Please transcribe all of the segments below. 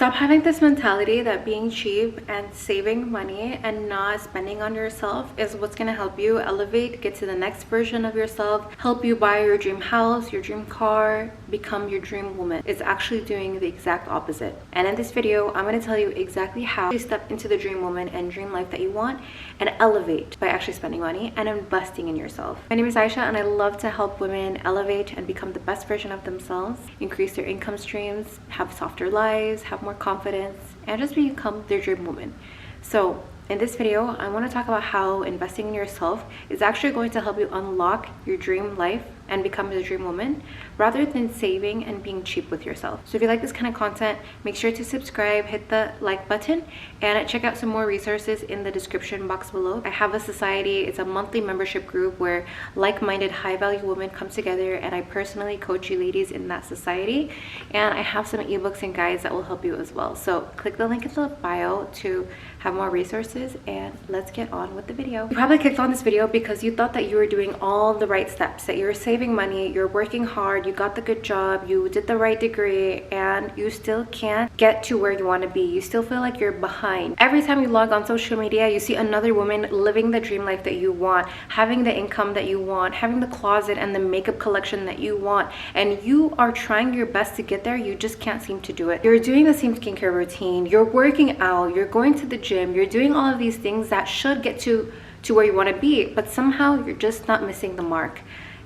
Stop having this mentality that being cheap and saving money and not spending on yourself is what's going to help you elevate, get to the next version of yourself, help you buy your dream house, your dream car, become your dream woman. It's actually doing the exact opposite. And in this video, I'm going to tell you exactly how to step into the dream woman and dream life that you want and elevate by actually spending money and investing in yourself. My name is Aisha and I love to help women elevate and become the best version of themselves, increase their income streams, have softer lives, have more confidence, and just become their dream woman. So in this video, I want to talk about how investing in yourself is actually going to help you unlock your dream life and become the dream woman rather than saving and being cheap with yourself. So if you like this kind of content, make sure to subscribe, hit the like button, and check out some more resources in the description box below. I have a society. It's a monthly membership group where like-minded high-value women come together, and I personally coach you ladies in that society, and I have some ebooks and guides that will help you as well. So click the link in the bio to have more resources, and let's get on with the video. You probably clicked on this video because you thought that you were doing all the right steps, that you were saving money, you're working hard, you got the good job, you did the right degree, and you still can't get to where you want to be. You still feel like you're behind. Every time you log on social media, you see another woman living the dream life that you want, having the income that you want, having the closet and the makeup collection that you want, and you are trying your best to get there. You just can't seem to do it. You're doing the same skincare routine, you're working out, you're going to the gym, you're doing all of these things that should get to where you want to be, but somehow you're just not missing the mark.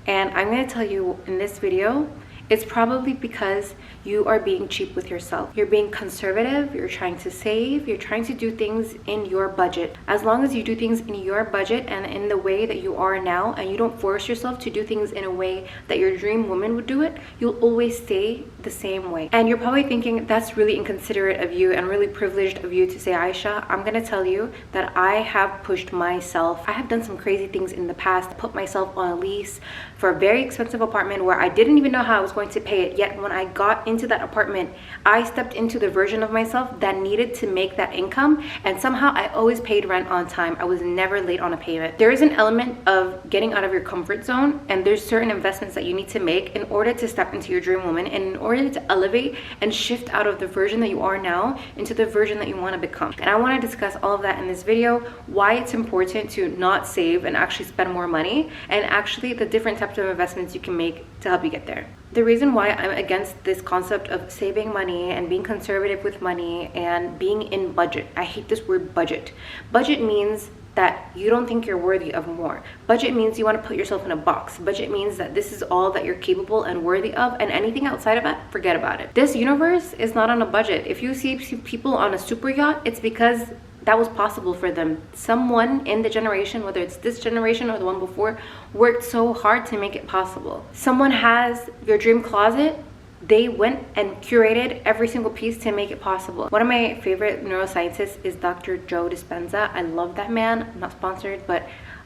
And I'm going to tell you in this video, it's probably because you are being cheap with yourself. You're being conservative, you're trying to save, you're trying to do things in your budget. As long as you do things in your budget and in the way that you are now, and you don't force yourself to do things in a way that your dream woman would do it, you'll always stay the same way. And you're probably thinking that's really inconsiderate of you and really privileged of you to say, Aisha. I'm gonna tell you that I have pushed myself. I have done some crazy things in the past, put myself on a lease for a very expensive apartment where I didn't even know how I was going to pay it. Yet when I got into that apartment, I stepped into the version of myself that needed to make that income, and somehow I always paid rent on time. I was never late on a payment. There is an element of getting out of your comfort zone, and there's certain investments that you need to make in order to step into your dream woman and in order to elevate and shift out of the version that you are now into the version that you want to become. And I want to discuss all of that in this video, why it's important to not save and actually spend more money, and actually the different types of investments you can make to help you get there. The reason why I'm against this concept of saving money and being conservative with money and being in budget. I hate this word budget. Budget means that you don't think you're worthy of more. Budget means you want to put yourself in a box. Budget means that this is all that you're capable and worthy of, and anything outside of that, forget about it. This universe is not on a budget. If you see people on a super yacht, it's because that was possible for them. Someone in the generation, whether it's this generation or the one before, worked so hard to make it possible. Someone has your dream closet. They went and curated every single piece to make it possible. One of my favorite neuroscientists is Dr. Joe Dispenza. I love that man. I'm not sponsored, but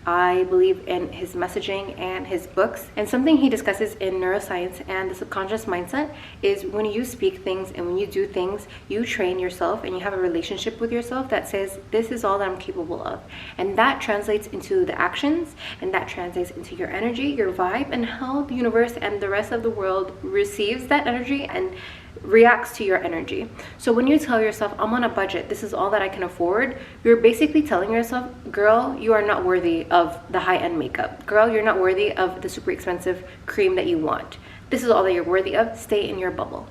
I believe in his messaging and his books. And something he discusses in neuroscience and the subconscious mindset is when you speak things and when you do things, you train yourself and you have a relationship with yourself that says, this is all that I'm capable of. And that translates into the actions, and that translates into your energy, your vibe, and how the universe and the rest of the world receives that energy and reacts to your energy. So when you tell yourself, I'm on a budget, this is all that I can afford, you're basically telling yourself, girl, you are not worthy of the high-end makeup. Girl, you're not worthy of the super expensive cream that you want. This is all that you're worthy of. Stay in your bubble.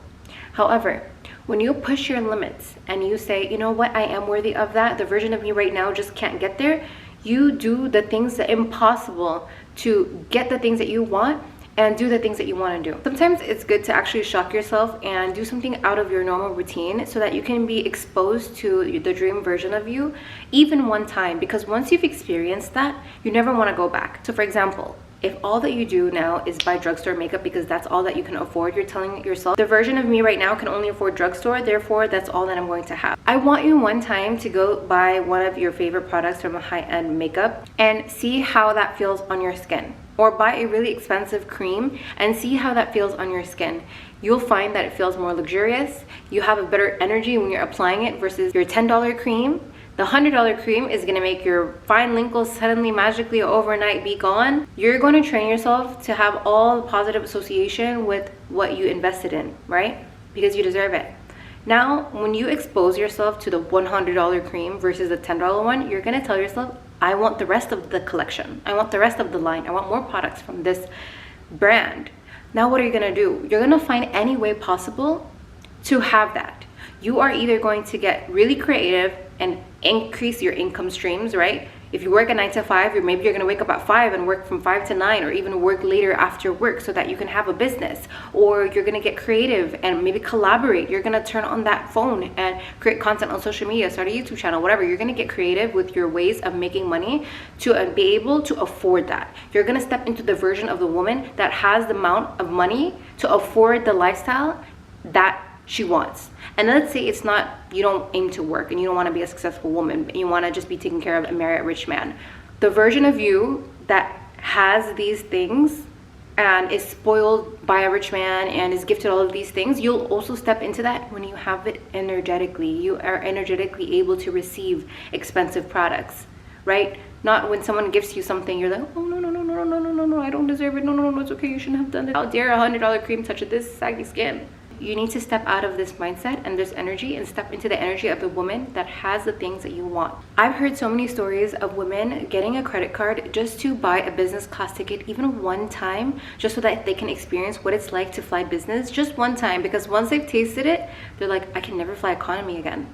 However, when you push your limits and you say, you know what, I am worthy of that, the version of me right now just can't get there, you do the things that are impossible to get the things that you want and do the things that you want to do. Sometimes it's good to actually shock yourself and do something out of your normal routine so that you can be exposed to the dream version of you even one time, because once you've experienced that, you never want to go back. So for example, if all that you do now is buy drugstore makeup because that's all that you can afford, you're telling yourself, the version of me right now can only afford drugstore, therefore that's all that I'm going to have. I want you one time to go buy one of your favorite products from a high-end makeup and see how that feels on your skin. Or buy a really expensive cream and see how that feels on your skin. You'll find that it feels more luxurious. You have a better energy when you're applying it versus your $10 cream. The $100 cream is gonna make your fine wrinkles suddenly magically overnight be gone. You're going to train yourself to have all the positive association with what you invested in, right? Because you deserve it. Now, when you expose yourself to the $100 cream versus the $10 one, you're gonna tell yourself, I want the rest of the collection. I want the rest of the line. I want more products from this brand. Now, what are you gonna do? You're gonna find any way possible to have that. You are either going to get really creative and increase your income streams, right? If you work a 9 to 5, or maybe you're gonna wake up at 5 and work from 5 to 9, or even work later after work so that you can have a business. Or you're gonna get creative and maybe collaborate. You're gonna turn on that phone and create content on social media, start a YouTube channel, whatever. You're gonna get creative with your ways of making money to be able to afford that. You're gonna step into the version of the woman that has the amount of money to afford the lifestyle that she wants. And let's say it's not, you don't aim to work and you don't want to be a successful woman, but you want to just be taken care of and marry a rich man. The version of you that has these things and is spoiled by a rich man and is gifted all of these things, you'll also step into that when you have it energetically. You are energetically able to receive expensive products, right? Not when someone gives you something, you're like, oh, no, I don't deserve it. No, it's okay. You shouldn't have done it. How dare a $100 cream touch this saggy skin? You need to step out of this mindset and this energy and step into the energy of the woman that has the things that you want. I've heard so many stories of women getting a credit card just to buy a business class ticket, even one time, just so that they can experience what it's like to fly business just one time, because once they've tasted it, they're like, I can never fly economy again.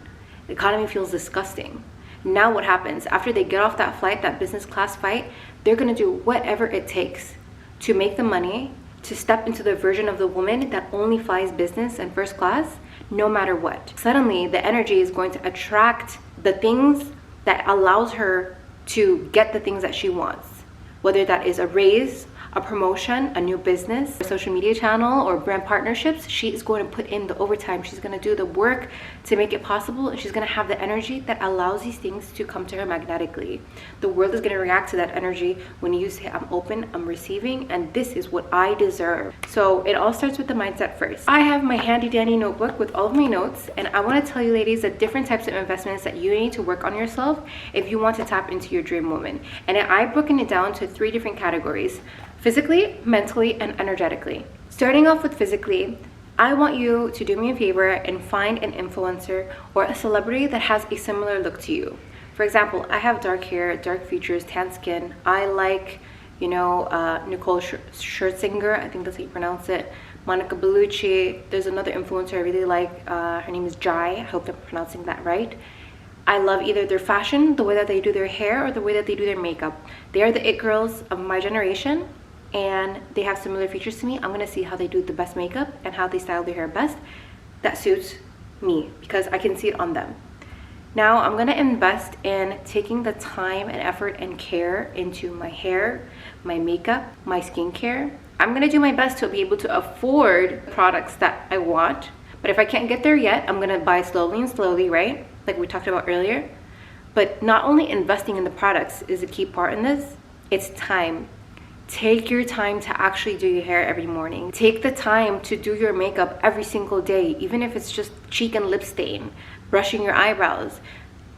The economy feels disgusting. Now what happens? After they get off that flight, that business class flight, they're gonna do whatever it takes to make the money, to step into the version of the woman that only flies business and first class, no matter what. Suddenly, the energy is going to attract the things that allows her to get the things that she wants. Whether that is a raise, a promotion, a new business, a social media channel, or brand partnerships, she is going to put in the overtime. She's going to do the work to make it possible, and she's going to have the energy that allows these things to come to her magnetically. The world is going to react to that energy when you say, I'm open, I'm receiving, and this is what I deserve. So it all starts with the mindset first. I have my handy dandy notebook with all of my notes, and I want to tell you ladies the different types of investments that you need to work on yourself if you want to tap into your dream woman. And I've broken it down to 3 different categories: physically, mentally, and energetically. Starting off with physically, I want you to do me a favor and find an influencer or a celebrity that has a similar look to you. For example, I have dark hair, dark features, tan skin. I like, Nicole Scherzinger, I think that's how you pronounce it. Monica Bellucci. There's another influencer I really like. Her name is Jai. I hope I'm pronouncing that right. I love either their fashion, the way that they do their hair, or the way that they do their makeup. They are the it girls of my generation, and they have similar features to me. I'm gonna see how they do the best makeup and how they style their hair best. That suits me because I can see it on them. Now I'm gonna invest in taking the time and effort and care into my hair, my makeup, my skincare. I'm gonna do my best to be able to afford products that I want, but if I can't get there yet, I'm gonna buy slowly and slowly, right? Like we talked about earlier. But not only investing in the products is a key part in this, it's time. Take your time to actually do your hair every morning. Take the time to do your makeup every single day, even if it's just cheek and lip stain, brushing your eyebrows.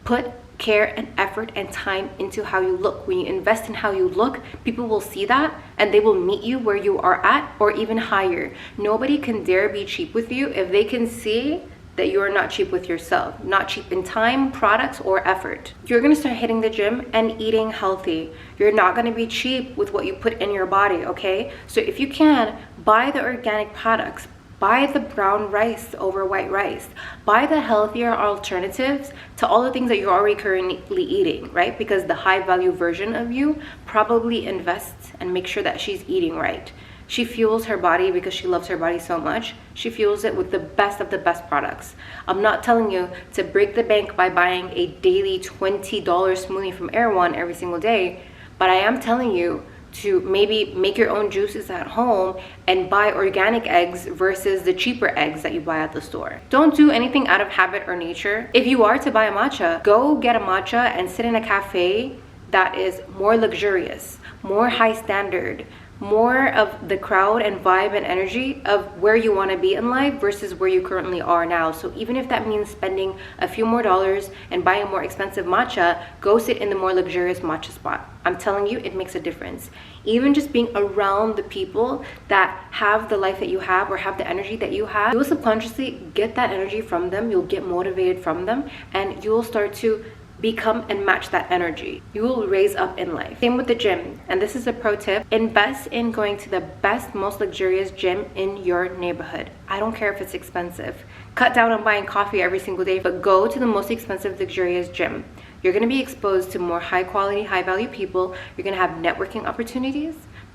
Put care and effort and time into how you look. When you invest in how you look, people will see that and they will meet you where you are at or even higher. Nobody can dare be cheap with you if they can see that you are not cheap with yourself, not cheap in time, products, or effort. You're gonna start hitting the gym and eating healthy. You're not gonna be cheap with what you put in your body, okay? So if you can, buy the organic products, buy the brown rice over white rice, buy the healthier alternatives to all the things that you're already currently eating, right? Because the high value version of you probably invests and makes sure that she's eating right. She fuels her body because she loves her body so much. She fuels it with the best of the best products. I'm not telling you to break the bank by buying a daily $20 smoothie from Erewhon every single day, but I am telling you to maybe make your own juices at home and buy organic eggs versus the cheaper eggs that you buy at the store. Don't do anything out of habit or nature. If you are to buy a matcha, go get a matcha and sit in a cafe that is more luxurious, more high standard, more of the crowd and vibe and energy of where you want to be in life versus where you currently are now. So even if that means spending a few more dollars and buying a more expensive matcha, go sit in the more luxurious matcha spot. I'm telling you, it makes a difference. Even just being around the people that have the life that you have or have the energy that you have, you will subconsciously get that energy from them. You'll get motivated from them, and you will start to become and match that energy. You will raise up in life. Same with the gym. And this is a pro tip: invest in going to the best, most luxurious gym in your neighborhood. I don't care if it's expensive. Cut down on buying coffee every single day, but go to the most expensive, luxurious gym. You're going to be exposed to more high quality, high value people. You're going to have networking opportunities.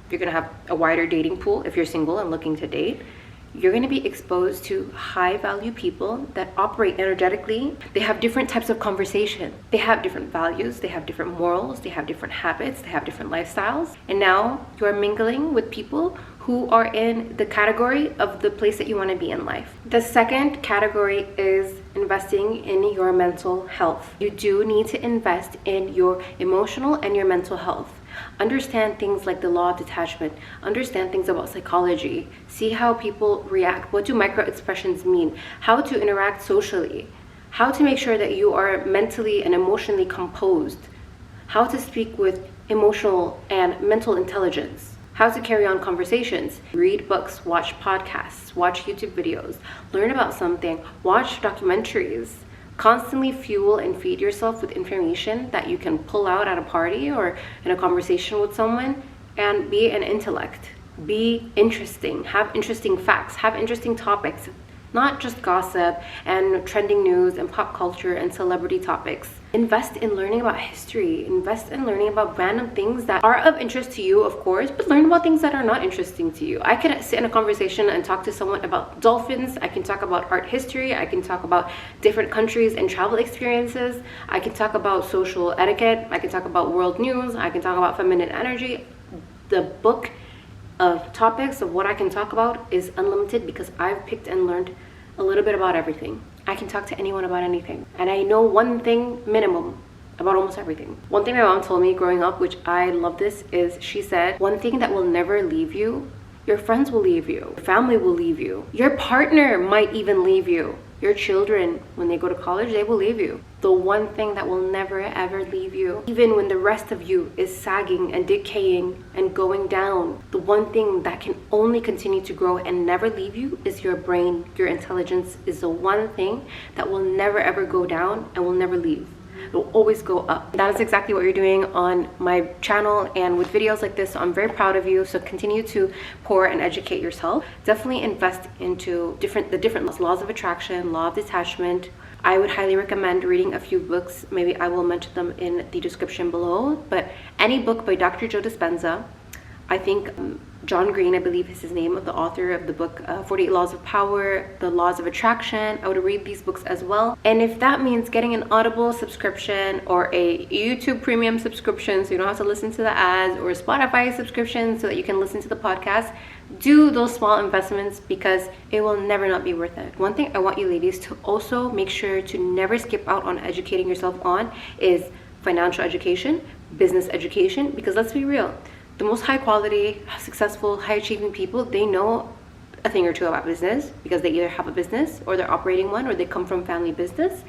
You're going to have a wider dating pool if you're single and looking to date. You're going to be exposed to high value people that operate energetically. They have different types of conversation. They have different values. They have different morals. They have different habits. They have different lifestyles. And now you are mingling with people who are in the category of the place that you want to be in life. The second category is investing in your mental health. You do need to invest in your emotional and your mental health. Understand things like the law of detachment. Understand things about psychology. See how people react. What do micro expressions mean? How to interact socially. How to make sure that you are mentally and emotionally composed. How to speak with emotional and mental intelligence. How to carry on conversations. Read books, watch podcasts, watch YouTube videos, learn about something, watch documentaries. Constantly fuel and feed yourself with information that you can pull out at a party or in a conversation with someone, and be an intellect. Be interesting. Have interesting facts. Have interesting topics. Not just gossip and trending news and pop culture and celebrity topics. Invest in learning about history. Invest in learning about random things that are of interest to you, of course, but learn about things that are not interesting to you. I can sit in a conversation and talk to someone about dolphins. I can talk about art history. I can talk about different countries and travel experiences. I can talk about social etiquette. I can talk about world news. I can talk about feminine energy. The book of topics of what I can talk about is unlimited because I've picked and learned a little bit about everything. I can talk to anyone about anything, and I know one thing minimum about almost everything. One thing my mom told me growing up, which I love this, is she said, one thing that will never leave you: your friends will leave you, your family will leave you, your partner might even leave you, your children, when they go to college, they will leave you. The one thing that will never ever leave you, even when the rest of you is sagging and decaying and going down, the one thing that can only continue to grow and never leave you is your brain. Your intelligence is the one thing that will never ever go down and will never leave. It will always go up. That is exactly what you're doing on my channel and with videos like this, so I'm very proud of you. So continue to pour and educate yourself. Definitely invest into the different laws of attraction, law of detachment. I would highly recommend reading a few books. Maybe I will mention them in the description below, but any book by Dr. Joe Dispenza. I think John Green, I believe is his name, of the author of the book 48 Laws of Power, The Laws of Attraction. I would read these books as well. And if that means getting an Audible subscription or a YouTube premium subscription so you don't have to listen to the ads, or a Spotify subscription so that you can listen to the podcast, do those small investments because it will never not be worth it. One thing I want you ladies to also make sure to never skip out on educating yourself on is financial education, business education, because let's be real, the most high quality, successful, high achieving people, they know a thing or two about business because they either have a business or they're operating one, or they come from family business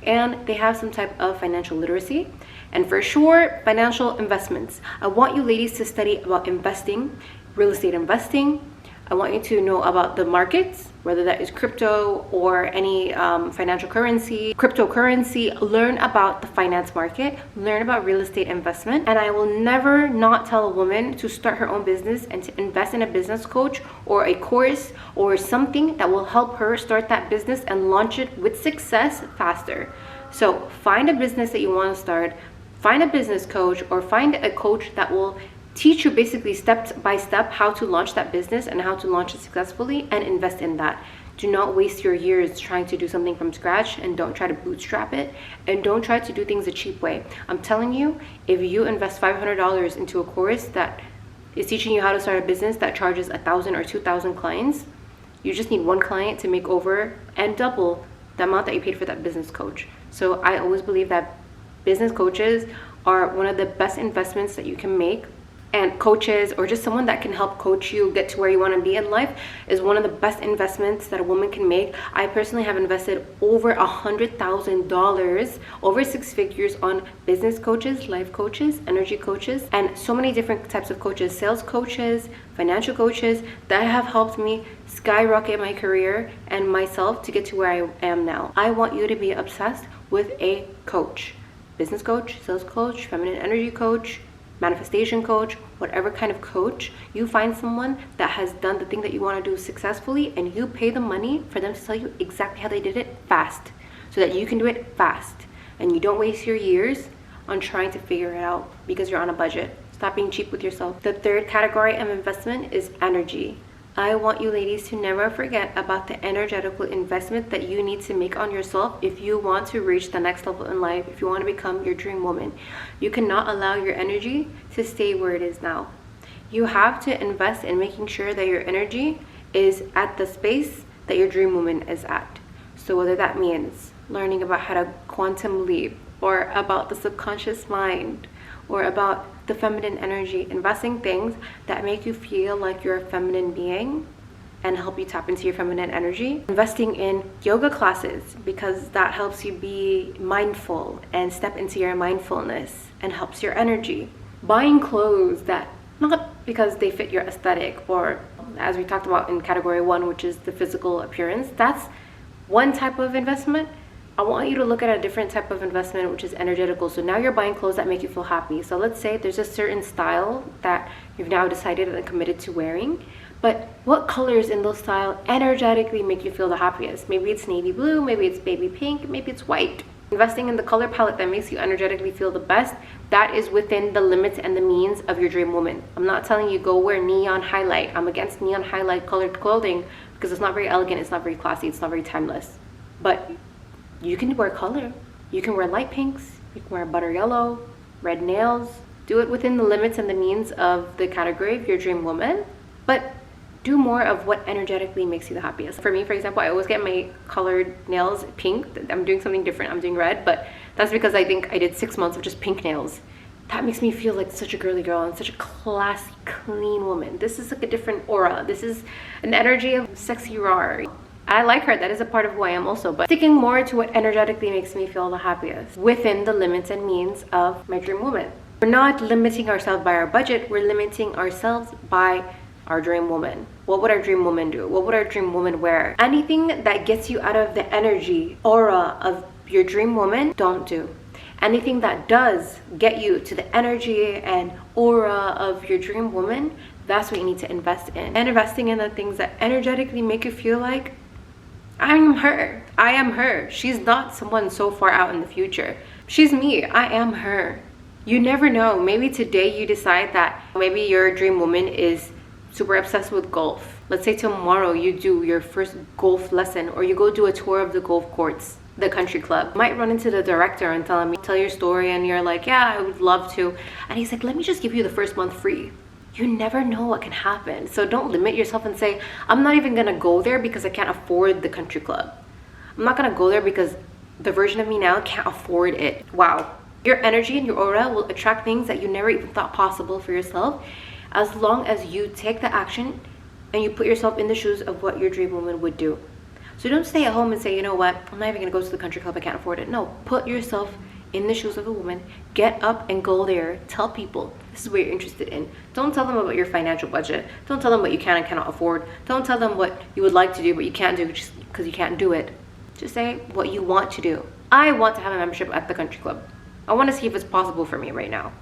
and they have some type of financial literacy. And for sure, financial investments. I want you ladies to study about investing, real estate investing. I want you to know about the markets, whether that is crypto or any financial currency, cryptocurrency. Learn about the finance market, learn about real estate investment. And I will never not tell a woman to start her own business and to invest in a business coach or a course or something that will help her start that business and launch it with success faster. So find a business that you want to start, find a business coach, or find a coach that will teach you basically step by step how to launch that business and how to launch it successfully, and invest in that. Do not waste your years trying to do something from scratch, and don't try to bootstrap it, and don't try to do things a cheap way. I'm telling you, if you invest $500 into a course that is teaching you how to start a business that charges 1,000 or 2,000 clients, you just need one client to make over and double the amount that you paid for that business coach. So I always believe that business coaches are one of the best investments that you can make and coaches, or just someone that can help coach you get to where you want to be in life, is one of the best investments that a woman can make. I personally have invested over $100,000, over 6 figures, on business coaches, life coaches, energy coaches, and so many different types of coaches, sales coaches, financial coaches, that have helped me skyrocket my career and myself to get to where I am now. I want you to be obsessed with a coach, business coach, sales coach, feminine energy coach, manifestation coach, whatever kind of coach. You find someone that has done the thing that you want to do successfully, and you pay the money for them to tell you exactly how they did it fast, so that you can do it fast and you don't waste your years on trying to figure it out because you're on a budget. Stop being cheap with yourself. The third category of investment is energy. I want you ladies to never forget about the energetical investment that you need to make on yourself if you want to reach the next level in life, if you want to become your dream woman. You cannot allow your energy to stay where it is now. You have to invest in making sure that your energy is at the space that your dream woman is at. So whether that means learning about how to quantum leap, or about the subconscious mind, or about the feminine energy, investing things that make you feel like you're a feminine being and help you tap into your feminine energy. Investing in yoga classes, because that helps you be mindful and step into your mindfulness and helps your energy. Buying clothes that, not because they fit your aesthetic, or as we talked about in category 1, which is the physical appearance, that's one type of investment. I want you to look at a different type of investment, which is energetical. So now you're buying clothes that make you feel happy. So let's say there's a certain style that you've now decided and committed to wearing, but what colors in those styles energetically make you feel the happiest? Maybe it's navy blue, maybe it's baby pink, maybe it's white. Investing in the color palette that makes you energetically feel the best, that is within the limits and the means of your dream woman. I'm not telling you go wear neon highlight. I'm against neon highlight colored clothing because it's not very elegant, it's not very classy, it's not very timeless. But you can wear color. You can wear light pinks, you can wear butter yellow, red nails. Do it within the limits and the means of the category of your dream woman, but do more of what energetically makes you the happiest. For me, for example, I always get my colored nails pink. I'm doing something different, I'm doing red, but that's because I think I did 6 months of just pink nails. That makes me feel like such a girly girl and such a classy, clean woman. This is like a different aura. This is an energy of sexy raw. I like her, that is a part of who I am also, but sticking more to what energetically makes me feel the happiest within the limits and means of my dream woman. We're not limiting ourselves by our budget, we're limiting ourselves by our dream woman. What would our dream woman do? What would our dream woman wear? Anything that gets you out of the energy, aura of your dream woman, don't do. Anything that does get you to the energy and aura of your dream woman, that's what you need to invest in. And investing in the things that energetically make you feel like, I am her. I am her. She's not someone so far out in the future. She's me. I am her. You never know. Maybe today you decide that maybe your dream woman is super obsessed with golf. Let's say tomorrow you do your first golf lesson, or you go do a tour of the golf course, the country club. You might run into the director and tell your story, and you're like, yeah, I would love to. And he's like, let me just give you the first month free. You never know what can happen. So don't limit yourself and say, I'm not even gonna go there because I can't afford the country club. I'm not gonna go there because the version of me now can't afford it. Wow. Your energy and your aura will attract things that you never even thought possible for yourself, as long as you take the action and you put yourself in the shoes of what your dream woman would do. So don't stay at home and say, you know what, I'm not even gonna go to the country club, I can't afford it. No, put yourself in the shoes of a woman. Get up and go there. Tell people this is what you're interested in. Don't tell them about your financial budget. Don't tell them what you can and cannot afford. Don't tell them what you would like to do but you can't do just because you can't do it. Just say what you want to do. I want to have a membership at the country club. I want to see if it's possible for me right now.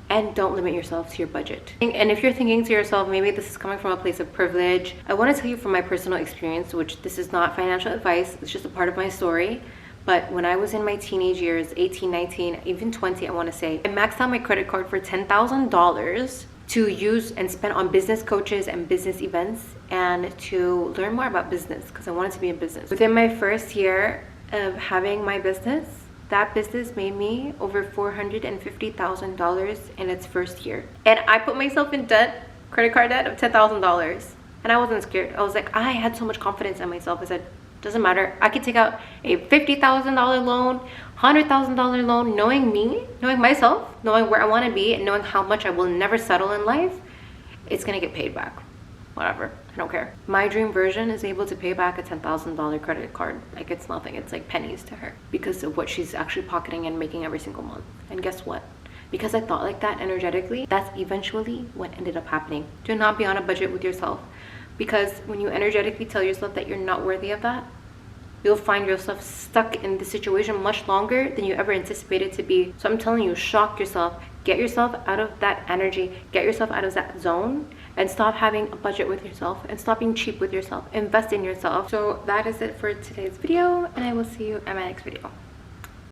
And don't limit yourself to your budget. And if you're thinking to yourself, maybe this is coming from a place of privilege, I want to tell you from my personal experience, which this is not financial advice, it's just a part of my story. But when I was in my teenage years, 18, 19, even 20, I want to say, I maxed out my credit card for $10,000 to use and spend on business coaches and business events and to learn more about business because I wanted to be in business. Within my first year of having my business, that business made me over $450,000 in its first year. And I put myself in debt, credit card debt of $10,000. And I wasn't scared. I was like, I had so much confidence in myself. I said, doesn't matter. I could take out a $50,000 loan $100,000 loan, knowing me, knowing myself, knowing where I want to be, and knowing how much I will never settle in life, it's gonna get paid back. Whatever, I don't care. My dream version is able to pay back a $10,000 credit card. Like, it's nothing, it's like pennies to her because of what she's actually pocketing and making every single month. And guess what? Because I thought like that energetically, that's eventually what ended up happening. Do not be on a budget with yourself, because when you energetically tell yourself that you're not worthy of that, you'll find yourself stuck in the situation much longer than you ever anticipated to be. So I'm telling you, shock yourself. Get yourself out of that energy. Get yourself out of that zone and stop having a budget with yourself and stop being cheap with yourself. Invest in yourself. So that is it for today's video, and I will see you in my next video.